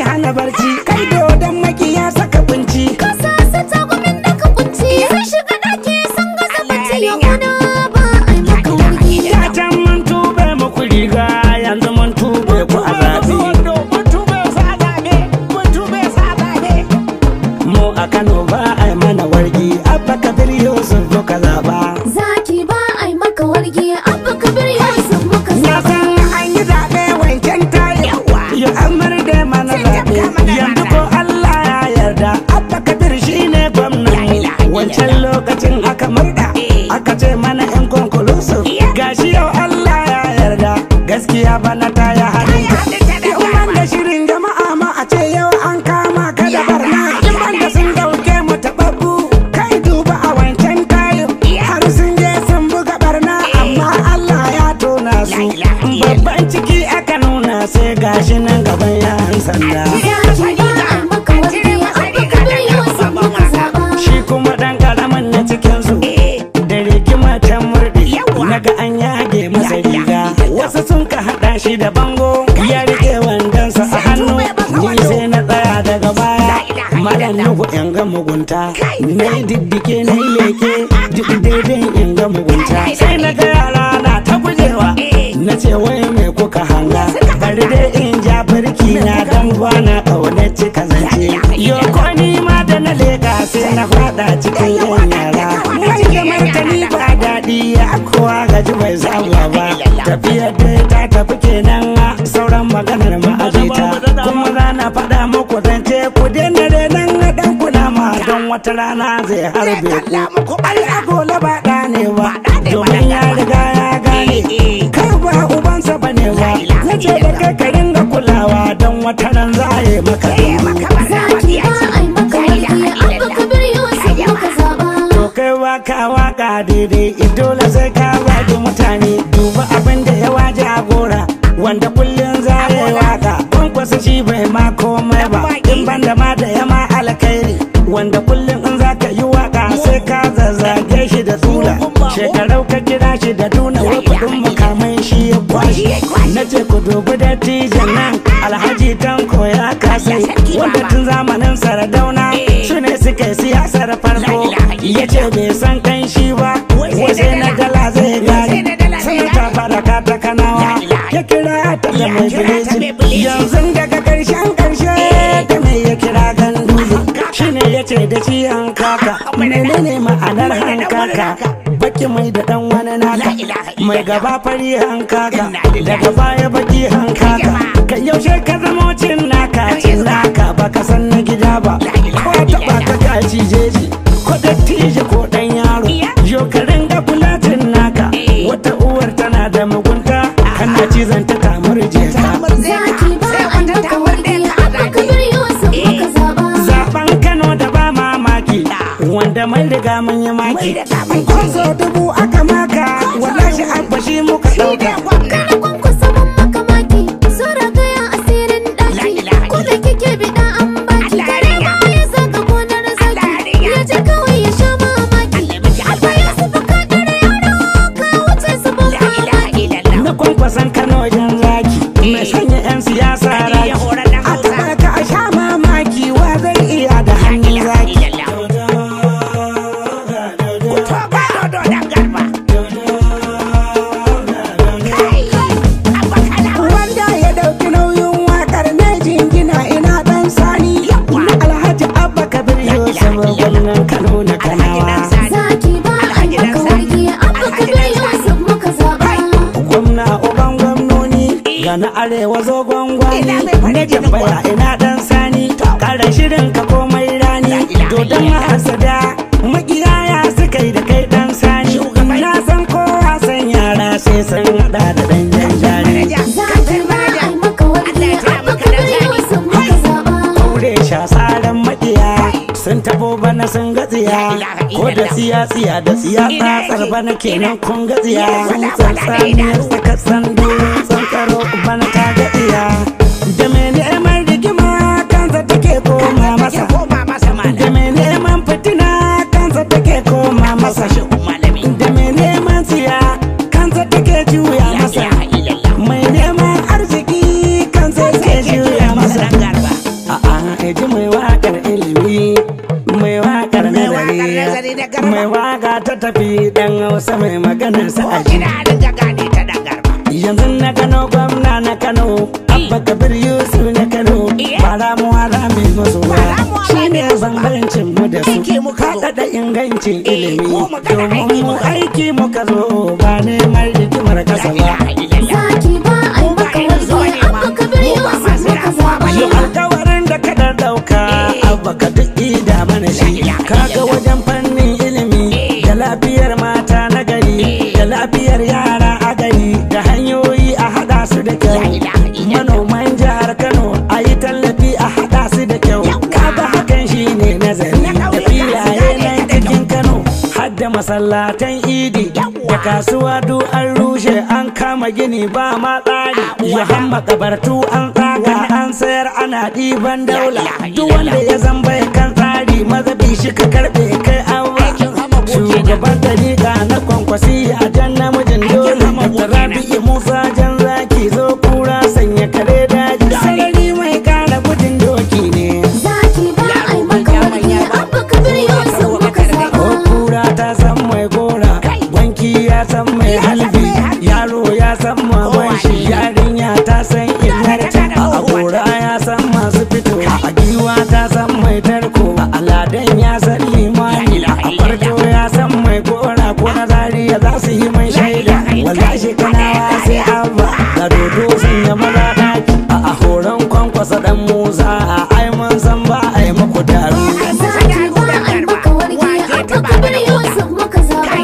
hana barci kai dodon makiya saka kunci kasa su tagumin da ka kunci sun shiga daki sun gaza bacci ya gudu ba ai maka wargi da can mun tube muku riga yanzu mun tube ku a zabe mu a Kano ba ai mana wargi Abba Kabir Yusuf muka zaba zaki ba ai maka wargi Abba Kabir Yusuf muka na zaba san an yi zaɓe wancan tayi ya amar da mana zaɓe yanzu ko Allah ya yarda Abba Kabir shine gwamnan wancan lokacin aka murda aka ce mana yan konkulusu gashi yau Allah ya yarda gaskiya bana ta ya haɗin ka da shirin jama'a ma a ce yau an kama ka da barna in banda sun dauke mu taɓaɓɓu kai duba a wancan tayi har sun je sun buga barna amma Allah ya tona su babban ciki aka nuna sai gashi nan gaban yan sanda zaki ba ai maka wargi Abba Kabir Yusuf muka zaba shi kuma dan karamin na cikin su da rikima ta murdi naga an yage masa riga wasu sun ka hada shi da bango ya rike wandansa a hannu ni sai na tsaya daga baya malam nuhu in ga mugunta na yi diddike na yi leke duk daidai in ga mugunta sai na ga yara na ta gujewa na ce wai me kuka hanga bari dai in ja birki na dan bana kaunar cika zance yo ko ni ma da na leka sai na fada cikin yan yara mai da martani ba daɗi ya kowa gaji bai saba ba tafiyar dai ta tafi kenan sauran maganar ma'ajita kuma rana faɗa muku zance ku daina renan ɗan kuna ma don wata rana zai harbe ku ai agola ba ɗane ba domin ya riga ya gane kai ba ubansa ba ne ba nace da kai ka ringa kulawa don wata ran za a yi maka zaki ba ai maka wargi Abba Kabir Yusuf muka zaba to kai waka waka daidai dole sai ka baki mutane duba abin da ya waje a gora wanda kullum za ya yi waka kwankwasa shi bai ma komai ba in banda ma da yama alkhairi wanda kullum in za ka yi waka sai ka zazzage shi da tsula shekarau ka kira shi da tuna wai kudin mukamai shi ya kwashi na ce ku dubi dattijan nan alhaji tanko ya kasai wanda tun zamanin sardauna su ne suka yi siyasar farko ya ce bai san kan shi ba wasu na dala zai gari sanata baraka ta kanawa ya kira ta da mai bileji yanzu daga karshen karshe ta mai ya kira ganduzi shine ya ce da shi hankaka menene ma'anar hankaka baki mai da dan wani naka mai gaba fari hankaka daga baya baki hankaka kai yaushe ka zama cin naka baka san na gida ba ko taba ka kaci jeji ko dattijo ko dan yaro yo ka ringa kulatin naka wata uwar tana da mugunta kana cizon ta kamar jeka zaki ba ai maka wargi Abba Kabir Yusuf muka zaba zaben Kano da ba mamaki wanda mai riga mun yi maki ko so dubu aka maka wallahi abba shi muka dauka kada kwankwasa mun maka maki so ragaya asirin daki ko da kike bida an baki kare ma ya saka gonar zaki ya je kawai ya sha mamaki Abba Yusuf ka dare yaro ka wuce su ba na kwankwasan Kano jan zaki mai sanya yan siyasa raki a taba ka a sha mamaki wa zai iya da hannun zaki wanda ya dauki nauyin wakar ne jingina ina dan sani na alhaji Abba Kabir Yusuf gwamnan Kano na Kanawa zaki ba ai maka wargi Abba Kabir Yusuf muka zaba gwamna uban gwamnoni ga na arewa zo gwangwani na jambaya ina dan sani kara shirin ka komai rani dodon mahasada makiyaya suka yi da kai dan sani na san kowa san yara sai san hada da dan janjani zaki ba ai maka wargi Abba Kabir Yusuf muka zaba aure shasaran makiya sun tabo bana sun gatsiya ko da tsiya da tsiya tsatsar bana kenan kun gatsiya sun tsantsaniyar saka sandu tsankaro bana ta gatsiya da mai neman rigima kansa take koma masa da mai neman fitina kansa take koma masa da mai neman tsiya kansa take juya masa mai neman arziki kansa take juya masa mai waga ta tafi dan Hausa mai magana sa aji. Yanzu na Kano gwamna na Kano, Abba Kabir Yusuf na Kano, ba ramuwa za mu yi musu ba. Shi ne bambancin mu da su, kaɗa da ingancin ilimi. Domin mu aiki muka zo ba neman rigimar kasa ba. Zaki ba ai maka warke Abba Kabir Yusuf muka zaba. Yau alkawarin da ka ɗauka, Abba ka duk ida mana shi. Kaga wajen fannin ilimi, da lafiyar mata na gari, da lafiyar yara a gari, da hanyoyi a haɗa su da kyau. Manoman jihar Kano a yi tallafi a haɗa su da kyau. Kaga hakan shi ne nazari, da filaye na cikin Kano, har da masallatan idi, da kasuwa duk an rushe an kama gini ba ma tsari. Yahan makabartu an tsaga an sayar ana ɗiban daula. Duk wanda ya zamba kan tsari mazabi shi ka karɓe kai awa. Shugaban dariƙa na kwankwasi a jan namijin dole. Da Rabi'u Musa jan zaki zo kura sanya kare daji. Sarari mai ƙara gudun doki ne. Zaki ba ai maka warke Abba Kabir Yusuf muka zaba. Kura ta san mai gora, wanki ya san mai halbi, yaro ya san maman shi, yarinya ta san inarta, a gora ya san masu fito, a giwa ta san mai tarko, a aladen ya san limani, a farko ya san mai gora ko na zariya za su yi mai shaida. Wallahi kanawa sai Abba, da dodo sun yi maza daki, a horon kwankwasa dan Musa, a ai mun san ba a yi muku daru. Zaki ba ai maka warke Abba Kabir Yusuf muka zaba.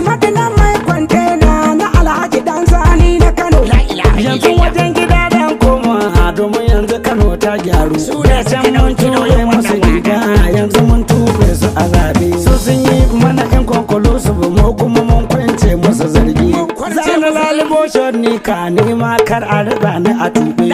Madanan mai kwantena na Alhaji Dan Sani na Kano. Yanzu wajen gida dan koma domin yanzu Kano ta gyaru. Da can mun ture musu gida yanzu mun tube su a zaɓe. Su sun yi mana in kwankwalu su mu kuma mun kwance musu zargi. Zana lalibo ni ka nema kar a riba ni a tube.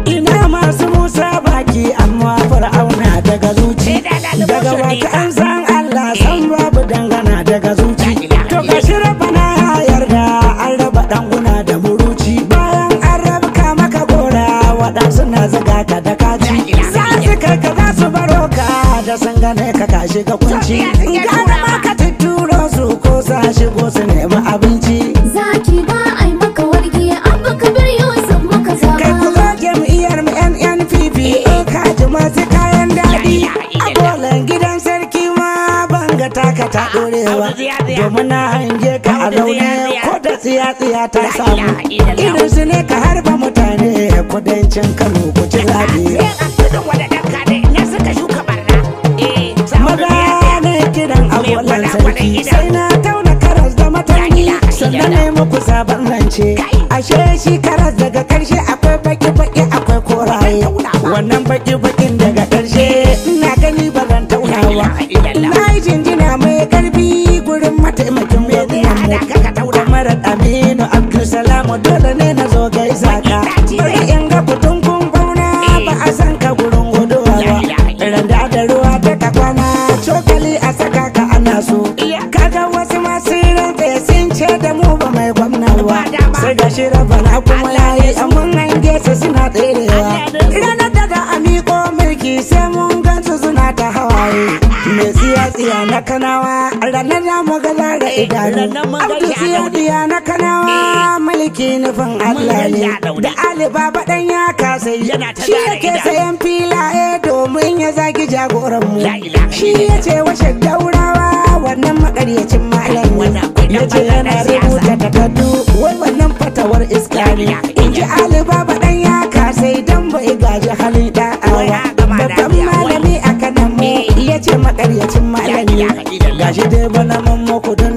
Ina masu Musa baki amma Fir'auna daga zuci. Daga baki an san Allah san babu dangana daga zuci. To ga shi rabana ya yarda an raba danguna da muruci. Bayan an rabka maka gora waɗansu na zaga ka da kaci. Za su kai ka za su baro ka da sun gane ka ka shiga kunci. Gane ma ka tuturo su ko sa shigo su nemi abinci. Zaki ba ai maka warke Abba Kabir Yusuf muka zaba. Kai ku zo jam'iyyar mu NNPP ka ji masu kayan daɗi. A bolan gidan sarki ma banga taka ta ɗorewa. Domin na hange ka a zaune ko da tsiya-tsiya ta samu. Irin su ne ka harba mutane kudancin Kano ku ci zaɓe. Maza ne kiran a bolan sarki sai na tauna karas da matani. Sannan ne muku sabon rance. Ashe shi karas daga ƙarshe akwai baki-baki akwai koraye. Wannan baki-bakin daga ƙarshe ina gani ba zan taunawa. Na yi jinjina mai karfi gurin mataimakin gwamnan kamar Aminu Abdulsalamu dole ne na zo gaisa ka. Bari in ga kutun kun bauna ba a san ka gurin guduwa ba. Randa da ruwa ta ka kwana cokali a saka ka ana so. Kaga wasu masu rantse sun ce da mu ba mai gwamna ba. Sai ga shi rabana kuma yayi amun hange su suna tserewa. Ranar da amiko mulki sai mun gansu suna ta hawaye. Mai tsiya na Kanawa ranar da mu gaza da idanu. Abdu tsiya na Kanawa mulki nufin Allah ne. Da Ali Baba dan ya kasai shi yake sayan filaye domin ya zagi jagoranmu. Shi ya ce washe daurawa wannan makaryacin malam ya ce yana rubuta takardu wai wannan fatawar iska ne. In ji Ali Baba dan ya kasai dan bai gaji halin da'awa. Babban malami a kanan mu ya ce makaryacin malami gashi dai bana mun muku don